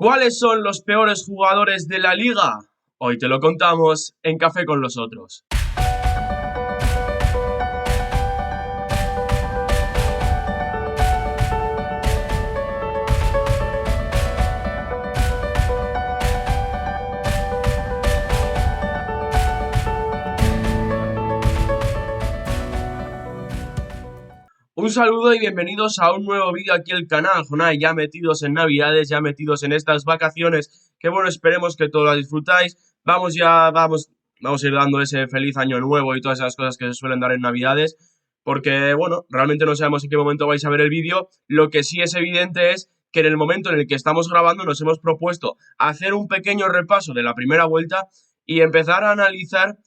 ¿Cuáles son los peores jugadores de la liga? Hoy te lo contamos en Café con los Otros. Un saludo y bienvenidos a un nuevo vídeo aquí al canal, Jonai, ya metidos en Navidades, ya metidos en estas vacaciones, que bueno, esperemos que todas las disfrutáis. Vamos a ir dando ese feliz año nuevo y todas esas cosas que se suelen dar en Navidades, porque bueno, realmente no sabemos en qué momento vais a ver el vídeo. Lo que sí es evidente es que en el momento en el que estamos grabando nos hemos propuesto hacer un pequeño repaso de la primera vuelta y empezar a analizar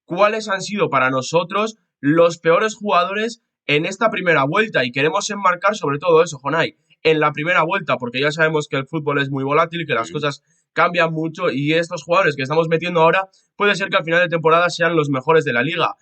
cuáles han sido para nosotros los peores jugadores en esta primera vuelta, y queremos enmarcar sobre todo eso, Jonai, en la primera vuelta, porque ya sabemos que el fútbol es muy volátil y que las cosas cambian mucho, y estos jugadores que estamos metiendo ahora puede ser que al final de temporada sean los mejores de la liga.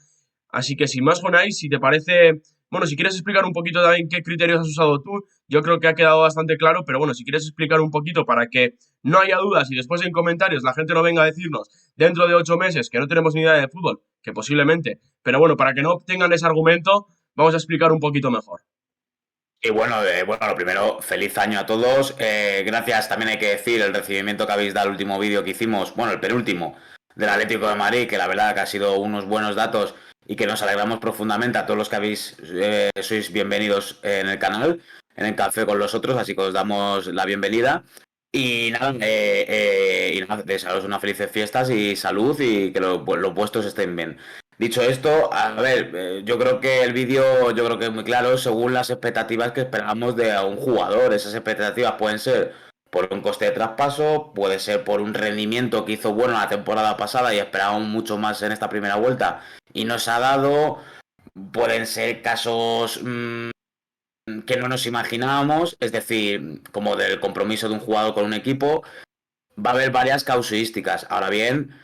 Así que sin más, Jonai, si te parece, bueno, si quieres explicar un poquito también qué criterios has usado tú, yo creo que ha quedado bastante claro, pero bueno, si quieres explicar un poquito para que no haya dudas y después en comentarios la gente no venga a decirnos dentro de 8 meses que no tenemos ni idea de fútbol, que posiblemente, pero bueno, para que no tengan ese argumento, vamos a explicar un poquito mejor. Y bueno, lo primero, feliz año a todos. Gracias, también hay que decir, el recibimiento que habéis dado al último vídeo que hicimos, bueno, el penúltimo, del Atlético de Madrid, que la verdad que ha sido unos buenos datos y que nos alegramos profundamente a todos los que sois bienvenidos en el canal, en el Café con los Otros, así que os damos la bienvenida. Y nada, desearos unas felices fiestas y salud y que los vuestros estén bien. Dicho esto, a ver, yo creo que el vídeo, yo creo que es muy claro según las expectativas que esperamos de un jugador. Esas expectativas pueden ser por un coste de traspaso, puede ser por un rendimiento que hizo bueno la temporada pasada y esperábamos mucho más en esta primera vuelta y nos ha dado, pueden ser casos que no nos imaginábamos, es decir, como del compromiso de un jugador con un equipo, va a haber varias casuísticas. Ahora bien,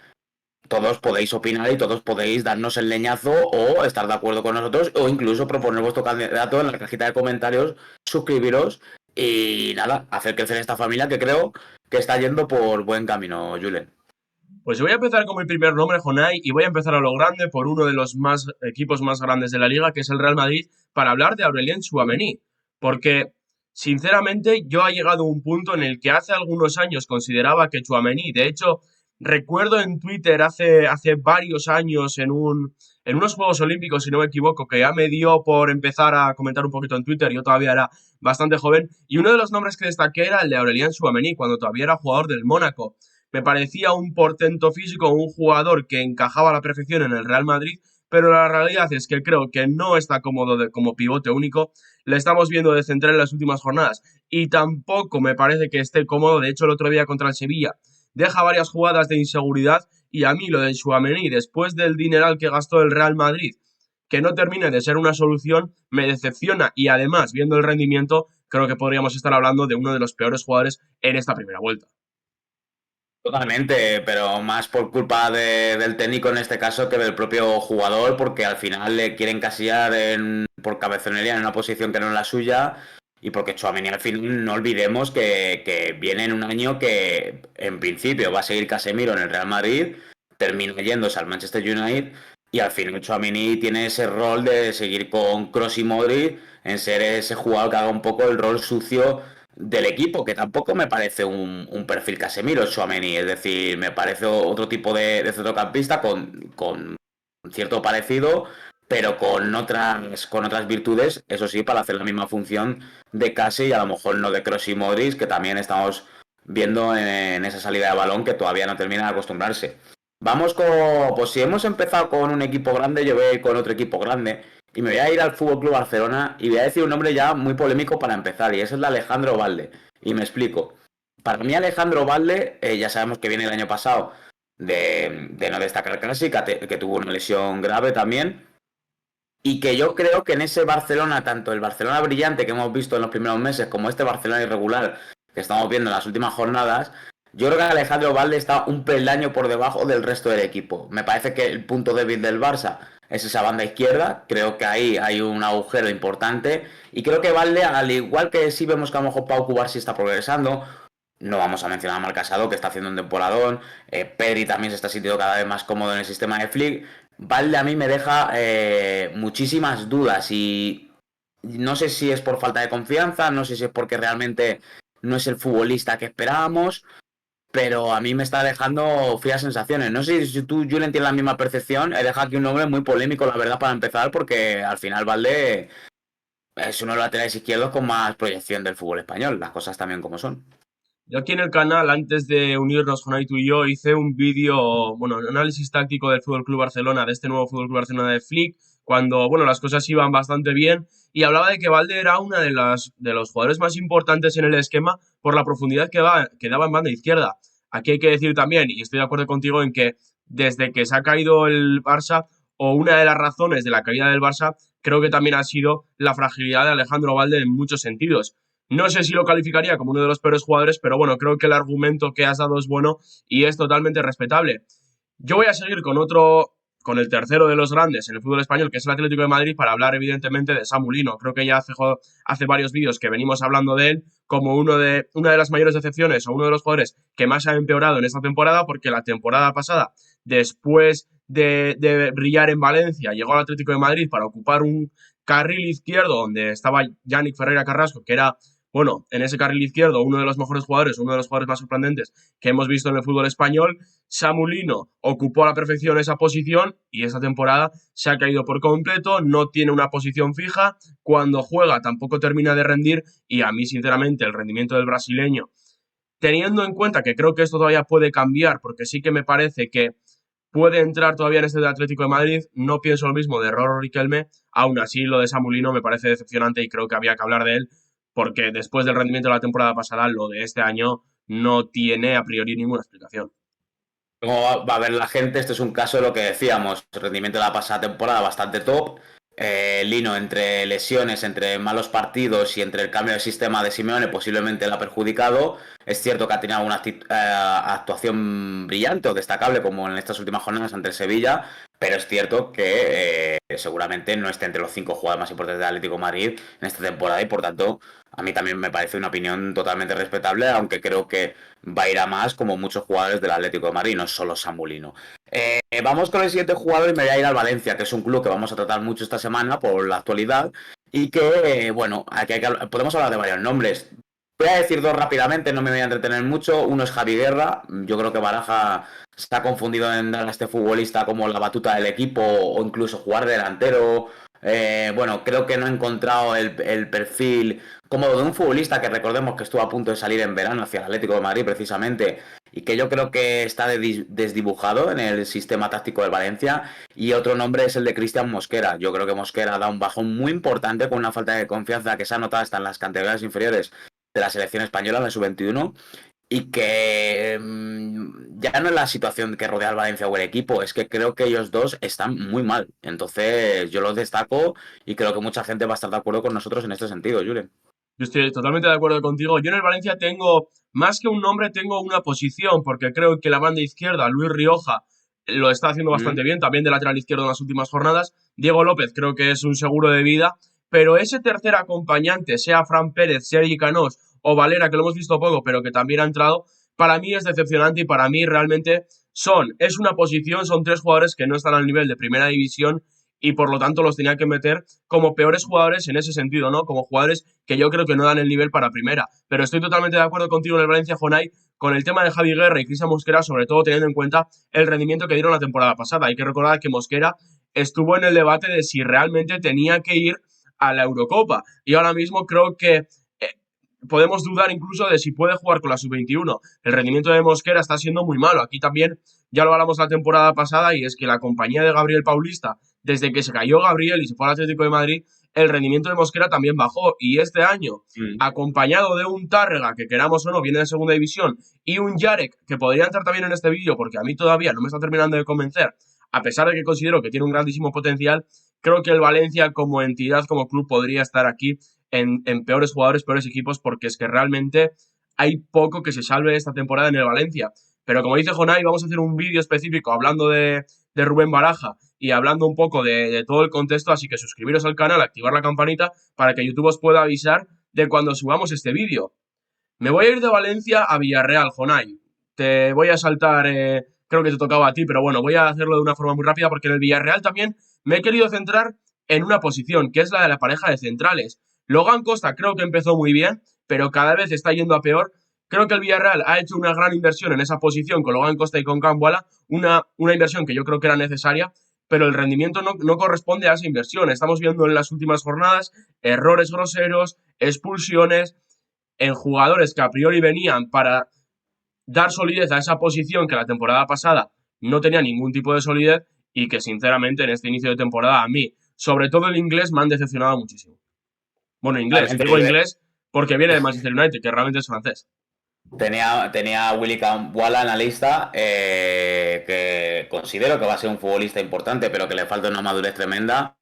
todos podéis opinar y todos podéis darnos el leñazo o estar de acuerdo con nosotros o incluso proponer vuestro candidato en la cajita de comentarios, suscribiros y nada, hacer crecer esta familia que creo que está yendo por buen camino, Julen. Pues voy a empezar con mi primer nombre, Jonai, y voy a empezar a lo grande por uno de los equipos más grandes de la liga, que es el Real Madrid, para hablar de Aurelien Tchouaméni. Porque, sinceramente, yo he llegado a un punto en el que hace algunos años consideraba que Tchouaméni, de hecho, recuerdo en Twitter hace varios años en unos Juegos Olímpicos, si no me equivoco, que ya me dio por empezar a comentar un poquito en Twitter, yo todavía era bastante joven, y uno de los nombres que destaqué era el de Aurelien Tchouaméni, cuando todavía era jugador del Mónaco. Me parecía un portento físico, un jugador que encajaba a la perfección en el Real Madrid, pero la realidad es que creo que no está cómodo como pivote único. Le estamos viendo de central en las últimas jornadas y tampoco me parece que esté cómodo. De hecho, el otro día contra el Sevilla deja varias jugadas de inseguridad, y a mí lo de Tchouaméni, después del dineral que gastó el Real Madrid, que no termine de ser una solución, me decepciona, y además, viendo el rendimiento, creo que podríamos estar hablando de uno de los peores jugadores en esta primera vuelta. Totalmente, pero más por culpa del técnico en este caso que del propio jugador, porque al final le quieren encasillar por cabezonería en una posición que no es la suya y porque Tchouaméni al fin no olvidemos que viene en un año que en principio va a seguir Casemiro en el Real Madrid, termina yéndose al Manchester United y al final Tchouaméni tiene ese rol de seguir con Kroos y Modric en ser ese jugador que haga un poco el rol sucio del equipo, que tampoco me parece un perfil Casemiro, Tchouaméni, es decir, me parece otro tipo de centrocampista con cierto parecido, pero con otras virtudes, eso sí, para hacer la misma función de Casi y a lo mejor no de Kroos y Modric, que también estamos viendo en esa salida de balón que todavía no termina de acostumbrarse. Vamos pues si hemos empezado con un equipo grande, yo voy a ir con otro equipo grande y me voy a ir al Fútbol Club Barcelona y voy a decir un nombre ya muy polémico para empezar, y es el de Alejandro Valde. Y me explico. Para mí, Alejandro Valde, ya sabemos que viene el año pasado de no destacar casi, que tuvo una lesión grave también. Y que yo creo que en ese Barcelona, tanto el Barcelona brillante que hemos visto en los primeros meses, como este Barcelona irregular que estamos viendo en las últimas jornadas, yo creo que Alejandro Valde está un peldaño por debajo del resto del equipo. Me parece que el punto débil del Barça es esa banda izquierda. Creo que ahí hay un agujero importante. Y creo que Valde, al igual que sí vemos que a lo mejor Pau Cubarsí está progresando, No vamos a mencionar a Marc Casado, que está haciendo un temporadón. Pedri también se está sintiendo cada vez más cómodo en el sistema de Flick. Valde a mí me deja muchísimas dudas y no sé si es por falta de confianza, no sé si es porque realmente no es el futbolista que esperábamos, pero a mí me está dejando frías sensaciones. No sé si tú, Julen, tienes la misma percepción. He dejado aquí un nombre muy polémico, la verdad, para empezar, porque al final Valde es uno de los laterales izquierdos con más proyección del fútbol español, las cosas también como son. Yo aquí en el canal, antes de unirnos con tú y yo, hice un vídeo, bueno, análisis táctico del Fútbol Club Barcelona, de este nuevo Fútbol Club Barcelona de Flick, cuando, bueno, las cosas iban bastante bien, y hablaba de que Valde era una de los jugadores más importantes en el esquema por la profundidad que daba en banda izquierda. Aquí hay que decir también, y estoy de acuerdo contigo en que desde que se ha caído el Barça, o una de las razones de la caída del Barça, creo que también ha sido la fragilidad de Alejandro Valde en muchos sentidos. No sé si lo calificaría como uno de los peores jugadores, pero bueno, creo que el argumento que has dado es bueno y es totalmente respetable. Yo voy a seguir con otro, con el tercero de los grandes en el fútbol español, que es el Atlético de Madrid, para hablar evidentemente de Samu Lino. Creo que ya hace varios vídeos que venimos hablando de él como una de las mayores decepciones o uno de los jugadores que más ha empeorado en esta temporada, porque la temporada pasada, después de brillar en Valencia, llegó al Atlético de Madrid para ocupar un carril izquierdo donde estaba Yannick Ferreira Carrasco, que era, bueno, en ese carril izquierdo, uno de los mejores jugadores, uno de los jugadores más sorprendentes que hemos visto en el fútbol español. Samu Lino ocupó a la perfección esa posición y esta temporada se ha caído por completo, no tiene una posición fija, cuando juega tampoco termina de rendir y a mí sinceramente el rendimiento del brasileño, teniendo en cuenta que creo que esto todavía puede cambiar, porque sí que me parece que puede entrar todavía en este del Atlético de Madrid, no pienso lo mismo de Roro Riquelme, aún así lo de Samu Lino me parece decepcionante y creo que había que hablar de él, porque después del rendimiento de la temporada pasada, lo de este año no tiene a priori ninguna explicación. ¿Cómo va a ver la gente? Este es un caso de lo que decíamos. El rendimiento de la pasada temporada bastante top. Lino, entre lesiones, entre malos partidos y entre el cambio de sistema de Simeone, posiblemente le ha perjudicado. Es cierto que ha tenido alguna actuación brillante o destacable, como en estas últimas jornadas ante el Sevilla, pero es cierto que seguramente no esté entre los 5 jugadores más importantes del Atlético de Madrid en esta temporada y por tanto a mí también me parece una opinión totalmente respetable, aunque creo que va a ir a más como muchos jugadores del Atlético de Madrid, no solo Samu Lino. Vamos con el siguiente jugador y me voy a ir al Valencia, que es un club que vamos a tratar mucho esta semana por la actualidad y que, bueno, aquí podemos hablar de varios nombres. Voy a decir dos rápidamente, no me voy a entretener mucho. Uno es Javi Guerra. Yo creo que Baraja se ha confundido en dar a este futbolista como la batuta del equipo o incluso jugar delantero. Bueno, creo que no he encontrado el perfil cómodo de un futbolista que recordemos que estuvo a punto de salir en verano hacia el Atlético de Madrid precisamente y que yo creo que está desdibujado en el sistema táctico del Valencia. Y otro nombre es el de Cristian Mosquera. Yo creo que Mosquera da un bajón muy importante con una falta de confianza que se ha notado hasta en las categorías inferiores de la selección española, la sub-21, y que ya no es la situación que rodea al Valencia o el equipo, es que creo que ellos dos están muy mal. Entonces yo los destaco y creo que mucha gente va a estar de acuerdo con nosotros en este sentido, Julen. Yo estoy totalmente de acuerdo contigo. Yo en el Valencia tengo, más que un nombre, tengo una posición, porque creo que la banda izquierda, Luis Rioja, lo está haciendo bastante Mm. bien, también de lateral izquierdo en las últimas jornadas. Diego López creo que es un seguro de vida, pero ese tercer acompañante, sea Fran Pérez, Sergi Canós o Valera, que lo hemos visto poco, pero que también ha entrado, para mí es decepcionante y para mí realmente es una posición, son tres jugadores que no están al nivel de primera división y por lo tanto los tenía que meter como peores jugadores en ese sentido, ¿no? Como jugadores que yo creo que no dan el nivel para primera. Pero estoy totalmente de acuerdo contigo en el Valencia, Jonay, con el tema de Javi Guerra y Cristian Mosquera, sobre todo teniendo en cuenta el rendimiento que dieron la temporada pasada. Hay que recordar que Mosquera estuvo en el debate de si realmente tenía que ir a la Eurocopa. Y ahora mismo creo que podemos dudar incluso de si puede jugar con la sub-21. El rendimiento de Mosquera está siendo muy malo. Aquí también ya lo hablamos la temporada pasada y es que la compañía de Gabriel Paulista, desde que se cayó Gabriel y se fue al Atlético de Madrid, el rendimiento de Mosquera también bajó. Y este año, Mm. acompañado de un Tárrega, que queramos o no, viene de segunda división, y un Yarek, que podría entrar también en este vídeo, porque a mí todavía no me está terminando de convencer, a pesar de que considero que tiene un grandísimo potencial, creo que el Valencia como entidad, como club, podría estar aquí en peores jugadores, peores equipos, porque es que realmente hay poco que se salve esta temporada en el Valencia. Pero como dice Jonay, vamos a hacer un vídeo específico hablando de Rubén Baraja y hablando un poco de todo el contexto, así que suscribiros al canal, activar la campanita para que YouTube os pueda avisar de cuando subamos este vídeo. Me voy a ir de Valencia a Villarreal, Jonay. Te voy a saltar, creo que te tocaba a ti, pero bueno, voy a hacerlo de una forma muy rápida porque en el Villarreal también me he querido centrar en una posición, que es la de la pareja de centrales. Logan Costa creo que empezó muy bien, pero cada vez está yendo a peor. Creo que el Villarreal ha hecho una gran inversión en esa posición con Logan Costa y con Cambuala, una inversión que yo creo que era necesaria, pero el rendimiento no corresponde a esa inversión. Estamos viendo en las últimas jornadas errores groseros, expulsiones en jugadores que a priori venían para dar solidez a esa posición que la temporada pasada no tenía ningún tipo de solidez y que sinceramente en este inicio de temporada a mí, sobre todo el inglés, me han decepcionado muchísimo. Bueno, inglés, Realmente, digo inglés porque viene del Manchester United, que realmente es francés. tenía a Willy Cambuala en la lista, que considero que va a ser un futbolista importante, pero que le falta una madurez tremenda.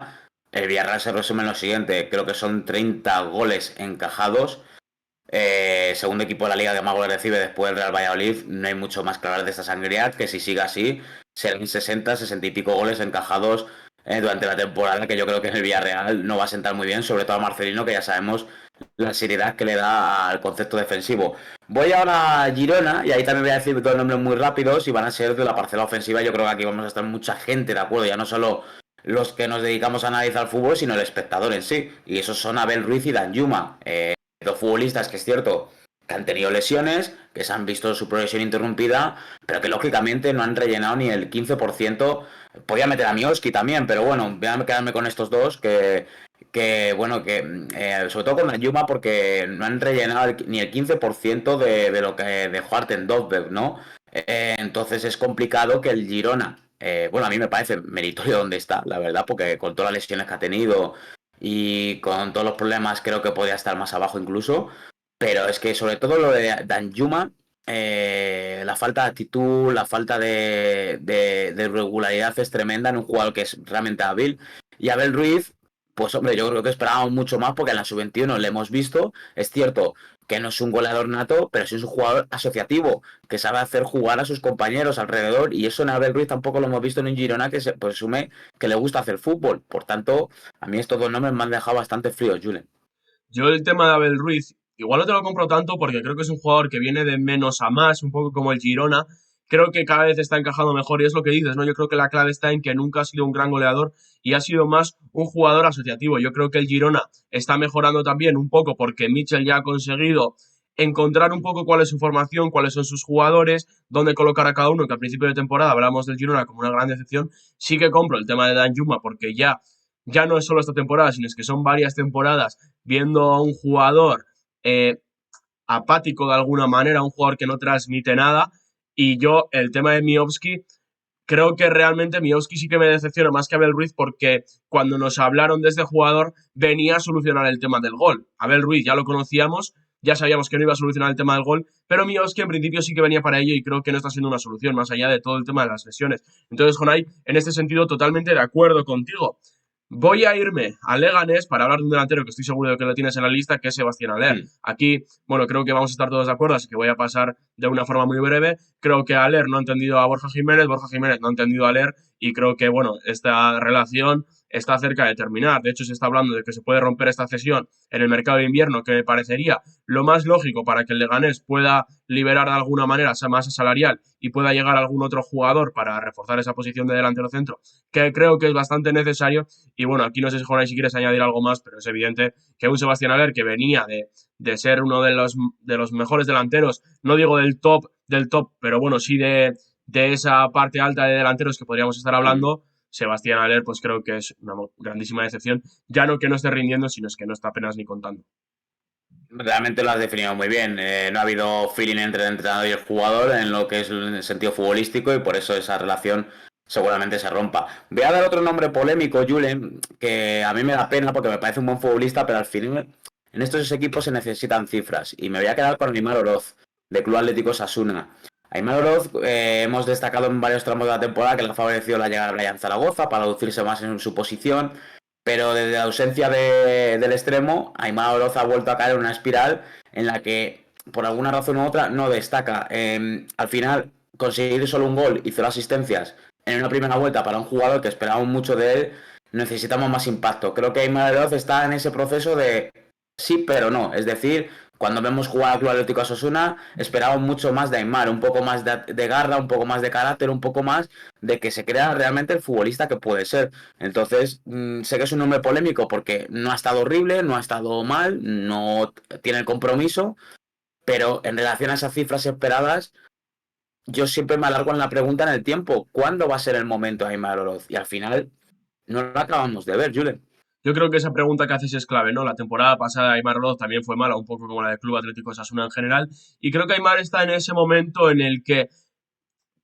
El Villarreal se resume en lo siguiente: creo que son 30 goles encajados. Segundo equipo de la liga que más goles recibe después del Real Valladolid. No hay mucho más que hablar de esta sangría, que si sigue así serán 60 y pico goles encajados durante la temporada, que yo creo que en el Villarreal no va a sentar muy bien, sobre todo a Marcelino, que ya sabemos la seriedad que le da al concepto defensivo. Voy ahora a Girona, y ahí también voy a decir dos nombres muy rápidos y van a ser de la parcela ofensiva. Yo creo que aquí vamos a estar mucha gente de acuerdo, ya no solo los que nos dedicamos a analizar fútbol, sino el espectador en sí. Y esos son Abel Ruiz y Danjuma. Dos futbolistas que es cierto que han tenido lesiones, que se han visto su progresión interrumpida, pero que lógicamente no han rellenado ni el 15%. Podía meter a Mioski también, pero bueno, voy a quedarme con estos dos sobre todo con Ayuma, porque no han rellenado ni el 15% de lo que dejó Arten Dovberg, ¿no? Entonces es complicado que el Girona, bueno, a mí me parece meritorio donde está, la verdad, porque con todas las lesiones que ha tenido y con todos los problemas creo que podía estar más abajo incluso, pero es que sobre todo lo de Danjuma, la falta de actitud, la falta de regularidad es tremenda en un jugador que es realmente hábil. Y Abel Ruiz, pues hombre, yo creo que esperábamos mucho más porque en la sub-21 le hemos visto. Es cierto que no es un goleador nato, pero sí es un jugador asociativo, que sabe hacer jugar a sus compañeros alrededor, y eso en Abel Ruiz tampoco lo hemos visto en un Girona que se presume que le gusta hacer fútbol. Por tanto, a mí estos dos nombres me han dejado bastante fríos, Julen. Yo el tema de Abel Ruiz, igual no te lo compro tanto porque creo que es un jugador que viene de menos a más, un poco como el Girona. Creo que cada vez está encajando mejor y es lo que dices, ¿no? Yo creo que la clave está en que nunca ha sido un gran goleador y ha sido más un jugador asociativo. Yo creo que el Girona está mejorando también un poco porque Mitchell ya ha conseguido encontrar un poco cuál es su formación, cuáles son sus jugadores, dónde colocar a cada uno, que al principio de temporada hablamos del Girona como una gran decepción. Sí que compro el tema de Dan Juma porque ya no es solo esta temporada, sino es que son varias temporadas viendo a un jugador eh, apático de alguna manera, un jugador que no transmite nada. Y yo, el tema de Miovski, creo que realmente Miovski sí que me decepciona más que Abel Ruiz porque cuando nos hablaron de este jugador venía a solucionar el tema del gol. Abel Ruiz ya lo conocíamos, ya sabíamos que no iba a solucionar el tema del gol, pero Miovski en principio sí que venía para ello y creo que no está siendo una solución más allá de todo el tema de las lesiones. Entonces, Jonay, en este sentido totalmente de acuerdo contigo. Voy a irme a Leganés para hablar de un delantero que estoy seguro de que lo tienes en la lista, que es Sebastián Aller. Mm. Aquí, bueno, creo que vamos a estar todos de acuerdo, así que voy a pasar de una forma muy breve. Creo que Aller no ha entendido a Borja Jiménez no ha entendido a Aller y creo que, bueno, esta relación está cerca de terminar. De hecho, se está hablando de que se puede romper esta cesión en el mercado de invierno, que me parecería lo más lógico para que el Leganés pueda liberar de alguna manera esa masa salarial y pueda llegar a algún otro jugador para reforzar esa posición de delantero centro, que creo que es bastante necesario. Y bueno, aquí no sé, Jonay, si quieres añadir algo más, pero es evidente que un Sebastián Aller que venía de ser uno de los mejores delanteros, no digo del top, pero bueno, sí de esa parte alta de delanteros que podríamos estar Mm. hablando, Sebastián Aller, pues creo que es una grandísima decepción. Ya no que no esté rindiendo, sino es que no está apenas ni contando. Realmente lo has definido muy bien. No ha habido feeling entre el entrenador y el jugador en lo que es el sentido futbolístico, y por eso esa relación seguramente se rompa. Voy a dar otro nombre polémico, Julen, que a mí me da pena porque me parece un buen futbolista, pero al final en estos equipos se necesitan cifras. Y me voy a quedar con Aimar Oroz, de Club Atlético Osasuna. Aimar Oroz, hemos destacado en varios tramos de la temporada que le ha favorecido la llegada de Brian Zaragoza para lucirse más en su posición. Pero desde la ausencia del extremo, Aimar Oroz ha vuelto a caer en una espiral en la que, por alguna razón u otra, no destaca. Al final, conseguir solo un gol y 0 asistencias en una primera vuelta para un jugador que esperábamos mucho de él, necesitamos más impacto. Creo que Aimar Oroz está en ese proceso de sí, pero no. Es decir, Cuando vemos jugar al Club Atlético Osasuna, esperamos mucho más de Aimar, un poco más de garra, un poco más de carácter, un poco más de que se crea realmente el futbolista que puede ser. Entonces, sé que es un nombre polémico porque no ha estado horrible, no ha estado mal, no tiene el compromiso, pero en relación a esas cifras esperadas, yo siempre me alargo en la pregunta en el tiempo. ¿Cuándo va a ser el momento de Aimar Oroz? Y al final no lo acabamos de ver, Julen. Yo creo que esa pregunta que haces es clave, ¿no? La temporada pasada Aimar Oroz también fue mala, un poco como la del Club Atlético Osasuna en general, y creo que Aimar está en ese momento en el que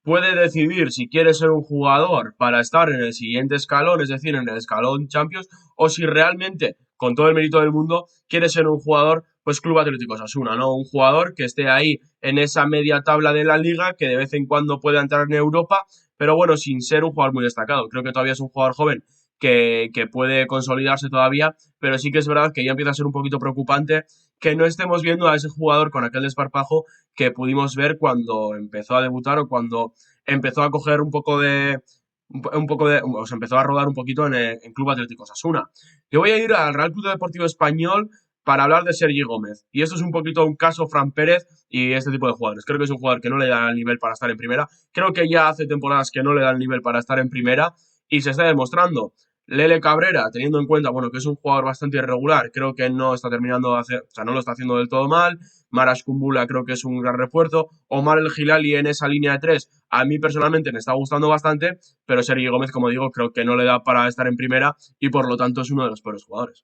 puede decidir si quiere ser un jugador para estar en el siguiente escalón, es decir, en el escalón Champions, o si realmente, con todo el mérito del mundo, quiere ser un jugador, pues Club Atlético Osasuna, ¿no? Un jugador que esté ahí en esa media tabla de la liga, que de vez en cuando pueda entrar en Europa, pero bueno, sin ser un jugador muy destacado. Creo que todavía es un jugador joven que puede consolidarse todavía, pero sí que es verdad que ya empieza a ser un poquito preocupante que no estemos viendo a ese jugador con aquel desparpajo que pudimos ver cuando empezó a debutar o cuando empezó a coger un poco de, o se empezó a rodar un poquito en Club Atlético Osasuna. Yo voy a ir al Real Club Deportivo Español para hablar de Sergi Gómez. Y esto es un poquito un caso Fran Pérez y este tipo de jugadores. Creo que es un jugador que no le da el nivel para estar en primera. Creo que ya hace temporadas que no le da el nivel para estar en primera y se está demostrando. Lele Cabrera, teniendo en cuenta, bueno, que es un jugador bastante irregular, creo que no está terminando de hacer, o sea, no lo está haciendo del todo mal. Maras Kumbula creo que es un gran refuerzo. Omar El Gilali en esa línea de tres, a mí personalmente me está gustando bastante, pero Sergi Gómez, como digo, creo que no le da para estar en primera y por lo tanto es uno de los peores jugadores.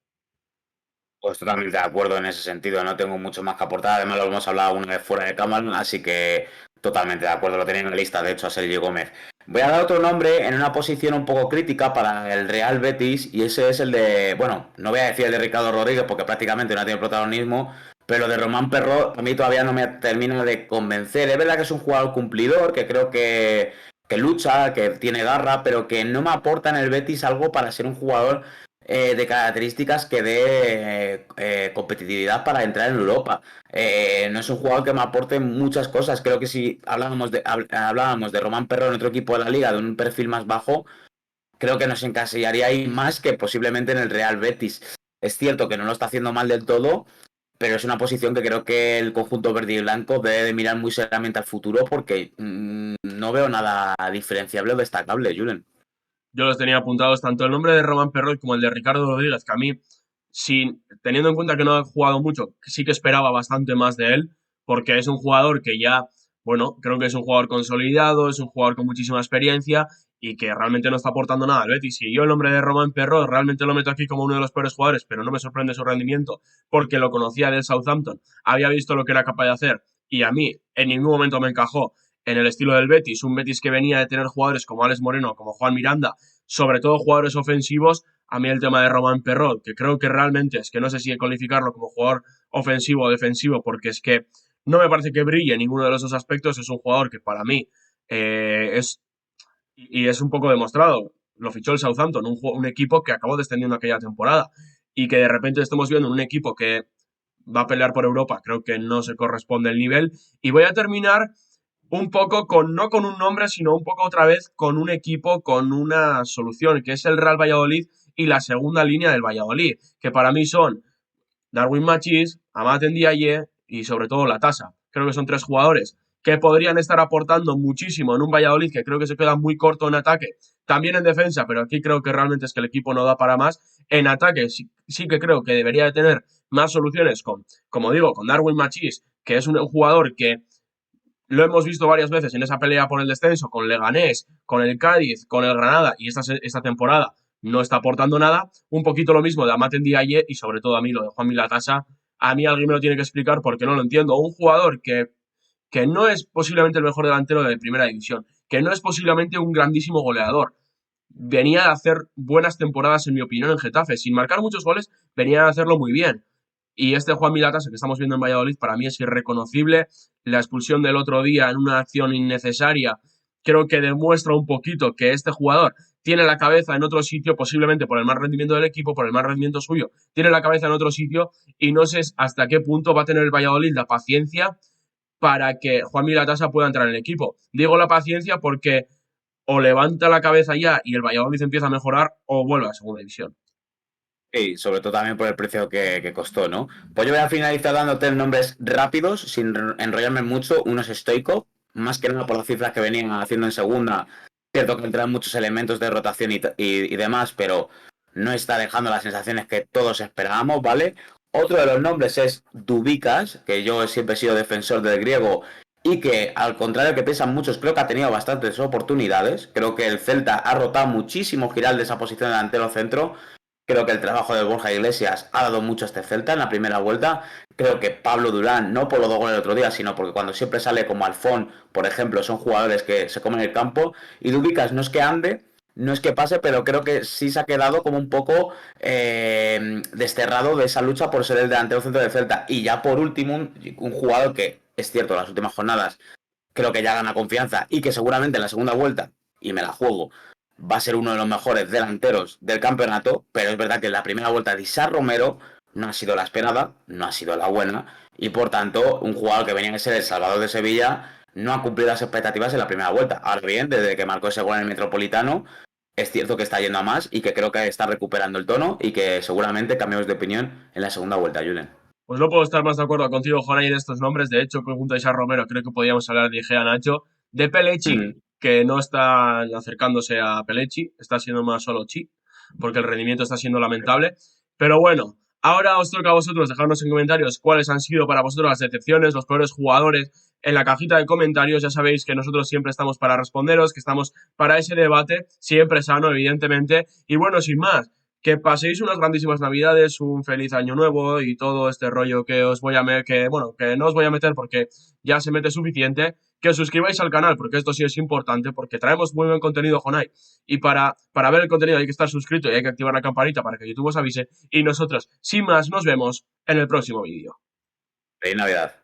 Pues totalmente de acuerdo en ese sentido, no tengo mucho más que aportar, además lo hemos hablado una vez fuera de cámara, así que totalmente de acuerdo, lo tenía en la lista, de hecho, a Sergio Gómez. Voy a dar otro nombre en una posición un poco crítica para el Real Betis, y ese es el de, bueno, no voy a decir el de Ricardo Rodríguez porque prácticamente no tiene protagonismo, pero de Román Perrot a mí todavía no me termina de convencer. Es verdad que es un jugador cumplidor, que creo que lucha, que tiene garra, pero que no me aporta en el Betis algo para ser un jugador de características que dé competitividad para entrar en Europa. No es un jugador que me aporte muchas cosas. Creo que si hablábamos de Román Perro en otro equipo de la liga, de un perfil más bajo, creo que nos encasillaría ahí más que posiblemente en el Real Betis. Es cierto que no lo está haciendo mal del todo, pero es una posición que creo que el conjunto verde y blanco debe de mirar muy seriamente al futuro porque no veo nada diferenciable o destacable, Julen. Yo los tenía apuntados tanto el nombre de Román Perroy como el de Ricardo Rodríguez, que a mí, teniendo en cuenta que no ha jugado mucho, sí que esperaba bastante más de él, porque es un jugador que ya, bueno, creo que es un jugador consolidado, es un jugador con muchísima experiencia y que realmente no está aportando nada al Betis. Y yo el nombre de Román Perroy realmente lo meto aquí como uno de los peores jugadores, pero no me sorprende su rendimiento porque lo conocía del Southampton, había visto lo que era capaz de hacer y a mí en ningún momento me encajó en el estilo del Betis, un Betis que venía de tener jugadores como Alex Moreno, como Juan Miranda, sobre todo jugadores ofensivos. A mí el tema de Román Perrot, que creo que realmente es que no sé si calificarlo como jugador ofensivo o defensivo, porque es que no me parece que brille ninguno de los dos aspectos. Es un jugador que para mí es, y es un poco demostrado, lo fichó el Southampton, un equipo que acabó descendiendo aquella temporada, y que de repente estemos viendo un equipo que va a pelear por Europa, creo que no se corresponde el nivel. Y voy a terminar un poco con, no con un nombre, sino un poco otra vez con un equipo, con una solución, que es el Real Valladolid y la segunda línea del Valladolid, que para mí son Darwin Machís, Amat Ndiaye y sobre todo La Tasa. Creo que son tres jugadores que podrían estar aportando muchísimo en un Valladolid que creo que se queda muy corto en ataque, también en defensa, pero aquí creo que realmente es que el equipo no da para más. En ataque sí que creo que debería de tener más soluciones con, como digo, con Darwin Machís, que es un jugador que lo hemos visto varias veces en esa pelea por el descenso con Leganés, con el Cádiz, con el Granada y esta temporada no está aportando nada. Un poquito lo mismo de Amat Ndiaye y sobre todo a mí lo de Juan Milatasa. A mí alguien me lo tiene que explicar porque no lo entiendo. Un jugador que no es posiblemente el mejor delantero de primera división, que no es posiblemente un grandísimo goleador. Venía a hacer buenas temporadas, en mi opinión, en Getafe. Sin marcar muchos goles, venía a hacerlo muy bien. Y este Juan Milatas, que estamos viendo en Valladolid, para mí es irreconocible. La expulsión del otro día en una acción innecesaria creo que demuestra un poquito que este jugador tiene la cabeza en otro sitio, posiblemente por el mal rendimiento del equipo, por el mal rendimiento suyo, tiene la cabeza en otro sitio y no sé hasta qué punto va a tener el Valladolid la paciencia para que Juan Milatasa pueda entrar en el equipo. Digo la paciencia porque o levanta la cabeza ya y el Valladolid empieza a mejorar o vuelve a segunda división. Y sobre todo también por el precio que costó, ¿no? Pues yo voy a finalizar dándote nombres rápidos, sin enrollarme mucho. Uno es Stoico, más que nada por las cifras que venían haciendo en segunda. Cierto que entran muchos elementos de rotación y demás, pero no está dejando las sensaciones que todos esperábamos, ¿vale? Otro de los nombres es Dubicas, que yo siempre he sido defensor del griego y que, al contrario que piensan muchos, creo que ha tenido bastantes oportunidades. Creo que el Celta ha rotado muchísimo girar de esa posición delantero centro. Creo que el trabajo de Borja Iglesias ha dado mucho a este Celta en la primera vuelta. Creo que Pablo Durán, no por los 2 goles el otro día, sino porque cuando siempre sale como Alfón, por ejemplo, son jugadores que se comen el campo. Y Dubicas no es que ande, no es que pase, pero creo que sí se ha quedado como un poco desterrado de esa lucha por ser el delantero centro del Celta. Y ya por último, un jugador que, es cierto, las últimas jornadas creo que ya gana confianza y que seguramente en la segunda vuelta, y me la juego, va a ser uno de los mejores delanteros del campeonato, pero es verdad que en la primera vuelta de Isar Romero no ha sido la esperada, no ha sido la buena, y por tanto, un jugador que venía a ser el salvador de Sevilla no ha cumplido las expectativas en la primera vuelta. Ahora bien, desde que marcó ese gol en el Metropolitano, es cierto que está yendo a más y que creo que está recuperando el tono y que seguramente cambiamos de opinión en la segunda vuelta, Julen. Pues no puedo estar más de acuerdo contigo, Jonay, de estos nombres. De hecho, preguntáis a Romero, creo que podíamos hablar de Igea Nacho, de Pelechi, Mm. que no está acercándose a Pelechi, está siendo más solo Chi, porque el rendimiento está siendo lamentable. Pero bueno, ahora os toca a vosotros dejarnos en comentarios cuáles han sido para vosotros las decepciones, los peores jugadores en la cajita de comentarios. Ya sabéis que nosotros siempre estamos para responderos, que estamos para ese debate, siempre sano, evidentemente. Y bueno, sin más, que paséis unas grandísimas navidades, un feliz año nuevo y todo este rollo que os voy a meter, que bueno, que no os voy a meter porque ya se mete suficiente, que os suscribáis al canal porque esto sí es importante, porque traemos muy buen contenido, Jonai, y para ver el contenido hay que estar suscrito y hay que activar la campanita para que YouTube os avise, y nosotros, sin más, nos vemos en el próximo vídeo. Feliz Navidad.